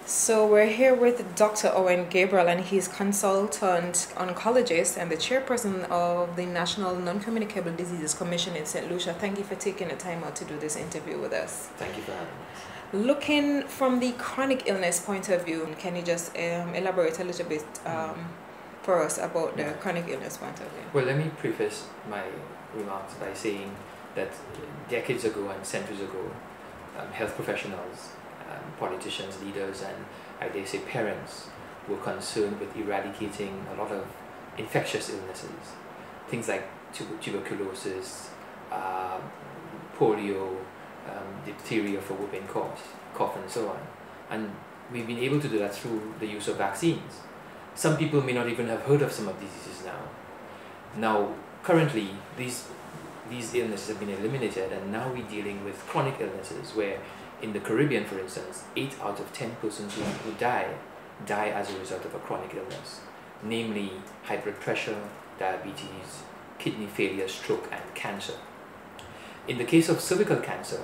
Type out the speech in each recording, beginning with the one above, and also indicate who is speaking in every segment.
Speaker 1: So we're here with Dr. Owen Gabriel, and he's consultant oncologist and the chairperson of the National Non-Communicable Diseases Commission in St. Lucia. Thank you for taking the time out to do this interview with us.
Speaker 2: Thank you for having us.
Speaker 1: Looking from the chronic illness point of view, can you just elaborate a little bit for us about the chronic illness point of view?
Speaker 2: Well, let me preface my remarks by saying that decades ago and centuries ago, health professionals, politicians, leaders, and I dare say parents were concerned with eradicating a lot of infectious illnesses, things like tuberculosis, polio, diphtheria for whooping cough and so on. And we've been able to do that through the use of vaccines. Some people may not even have heard of some of these diseases now. Now, currently, these illnesses have been eliminated, and now we're dealing with chronic illnesses where in the Caribbean, for instance, 8 out of 10 persons who die as a result of a chronic illness, namely high blood pressure, diabetes, kidney failure, stroke, and cancer. In the case of cervical cancer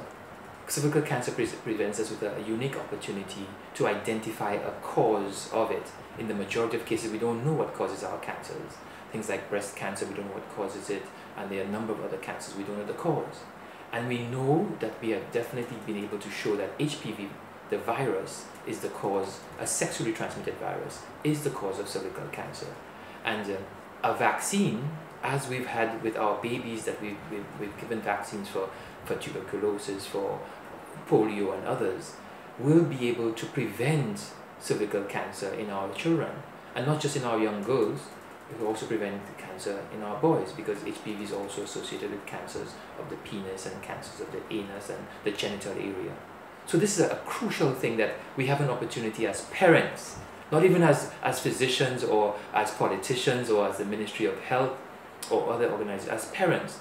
Speaker 2: presents us with a unique opportunity to identify a cause of it. In the majority of cases, we don't know what causes our cancers. Things like breast cancer, we don't know what causes it, and there are a number of other cancers, we don't know the cause. And we know that we have definitely been able to show that HPV, the virus, is the cause, a sexually transmitted virus, is the cause of cervical cancer. And a vaccine, as we've had with our babies that we've given vaccines for tuberculosis, for polio and others, will be able to prevent cervical cancer in our children. And not just in our young girls, it will also prevent cancer in our boys, because HPV is also associated with cancers of the penis and cancers of the anus and the genital area. So this is a crucial thing that we have an opportunity as parents, not even as physicians or as politicians or as the Ministry of Health or other organizations, as parents,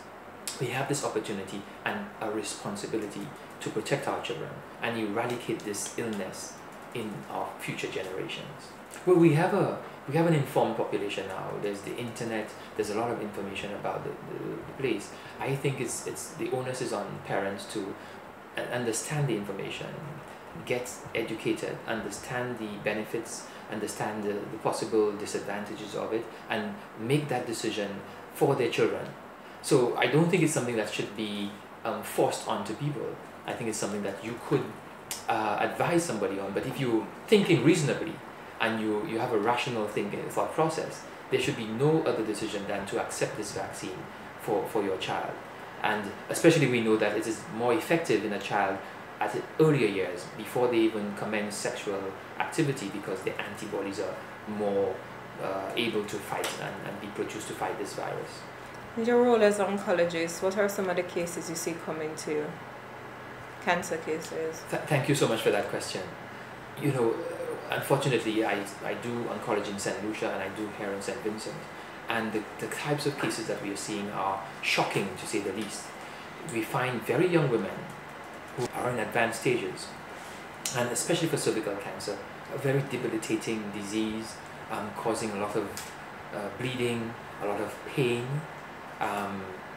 Speaker 2: we have this opportunity and a responsibility to protect our children and eradicate this illness in our future generations. Well, we have an informed population now. There's the internet. There's a lot of information about the place. I think it's the onus is on parents to understand the information, get educated, understand the benefits, understand the possible disadvantages of it, and make that decision for their children. So I don't think it's something that should be forced onto people. I think it's something that you could advise somebody on. But if you're thinking reasonably, and you have a rational thought process, there should be no other decision than to accept this vaccine for your child. And especially we know that it is more effective in a child at earlier years, before they even commence sexual activity, because the antibodies are more able to fight and be produced to fight this virus.
Speaker 1: In your role as an oncologist, what are some of the cases you see coming to you? Cancer cases?
Speaker 2: Thank you so much for that question. You know, unfortunately, I do oncology in St. Lucia and I do here in St. Vincent, and the types of cases that we are seeing are shocking, to say the least. We find very young women who are in advanced stages, and especially for cervical cancer, a very debilitating disease, causing a lot of bleeding, a lot of pain,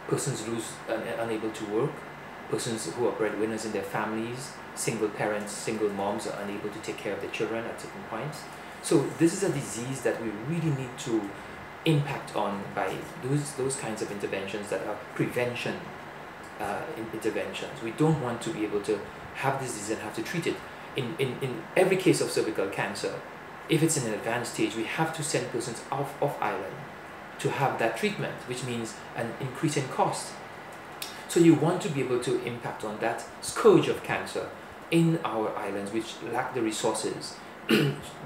Speaker 2: persons unable to work, persons who are breadwinners in their families, single parents, single moms are unable to take care of their children at certain points. So this is a disease that we really need to impact on by those kinds of interventions that are prevention interventions. We don't want to be able to have this disease and have to treat it. In every case of cervical cancer, if it's in an advanced stage, we have to send persons off island to have that treatment, which means an increase in cost. So you want to be able to impact on that scourge of cancer in our islands, which lack the resources.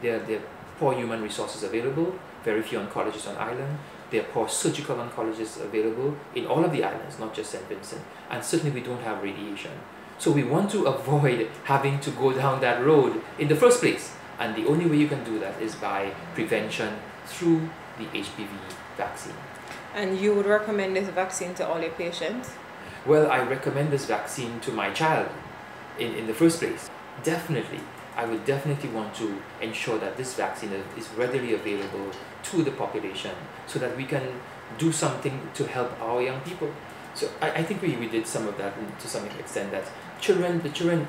Speaker 2: There are poor human resources available, very few oncologists on island. There are poor surgical oncologists available in all of the islands, not just St. Vincent. And certainly we don't have radiation. So we want to avoid having to go down that road in the first place. And the only way you can do that is by prevention through the HPV vaccine.
Speaker 1: And you would recommend this vaccine to all your patients?
Speaker 2: Well, I recommend this vaccine to my child in the first place. Definitely. I would definitely want to ensure that this vaccine is readily available to the population so that we can do something to help our young people. So I think we did some of that to some extent, that the children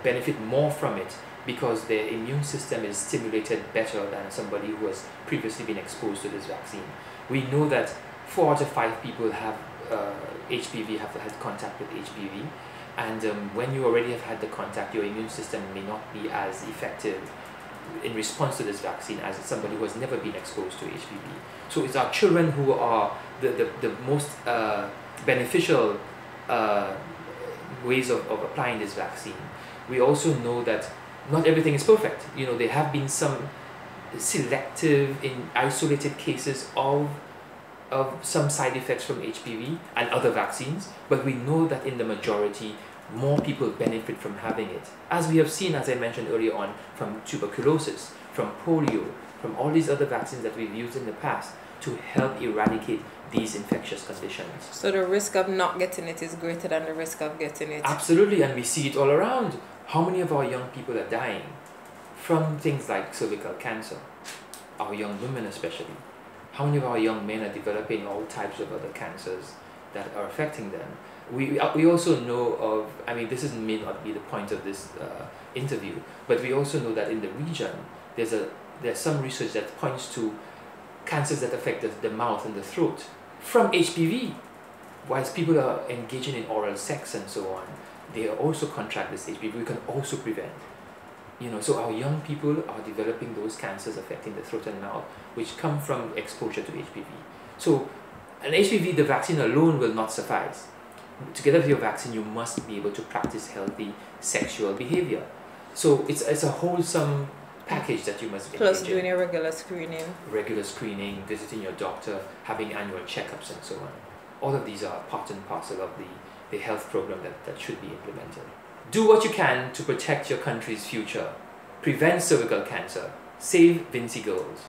Speaker 2: benefit more from it because their immune system is stimulated better than somebody who has previously been exposed to this vaccine. We know that 4 out of 5 people have HPV, have had contact with HPV, and when you already have had the contact, your immune system may not be as effective in response to this vaccine as somebody who has never been exposed to HPV. So it's our children who are the most beneficial ways of applying this vaccine. We also know that not everything is perfect. You know, there have been some selective, in isolated cases of some side effects from HPV and other vaccines, but we know that in the majority, more people benefit from having it. As we have seen, as I mentioned earlier on, from tuberculosis, from polio, from all these other vaccines that we've used in the past to help eradicate these infectious conditions.
Speaker 1: So the risk of not getting it is greater than the risk of getting it?
Speaker 2: Absolutely, and we see it all around. How many of our young people are dying from things like cervical cancer? Our young women especially. How many of our young men are developing all types of other cancers that are affecting them? We also know of, I mean, may not be the point of this interview, but we also know that in the region, there's some research that points to cancers that affect the mouth and the throat from HPV. Whilst people are engaging in oral sex and so on, they also contract this HPV. We can also prevent. You know, so our young people are developing those cancers affecting the throat and mouth, which come from exposure to HPV. So, an HPV, the vaccine alone will not suffice. Together with your vaccine, you must be able to practice healthy sexual behavior. So it's a wholesome package that you must engage in.
Speaker 1: Plus doing a regular screening.
Speaker 2: Regular screening, visiting your doctor, having annual checkups and so on. All of these are part and parcel of the health program that should be implemented. Do what you can to protect your country's future. Prevent cervical cancer. Save Vinci girls.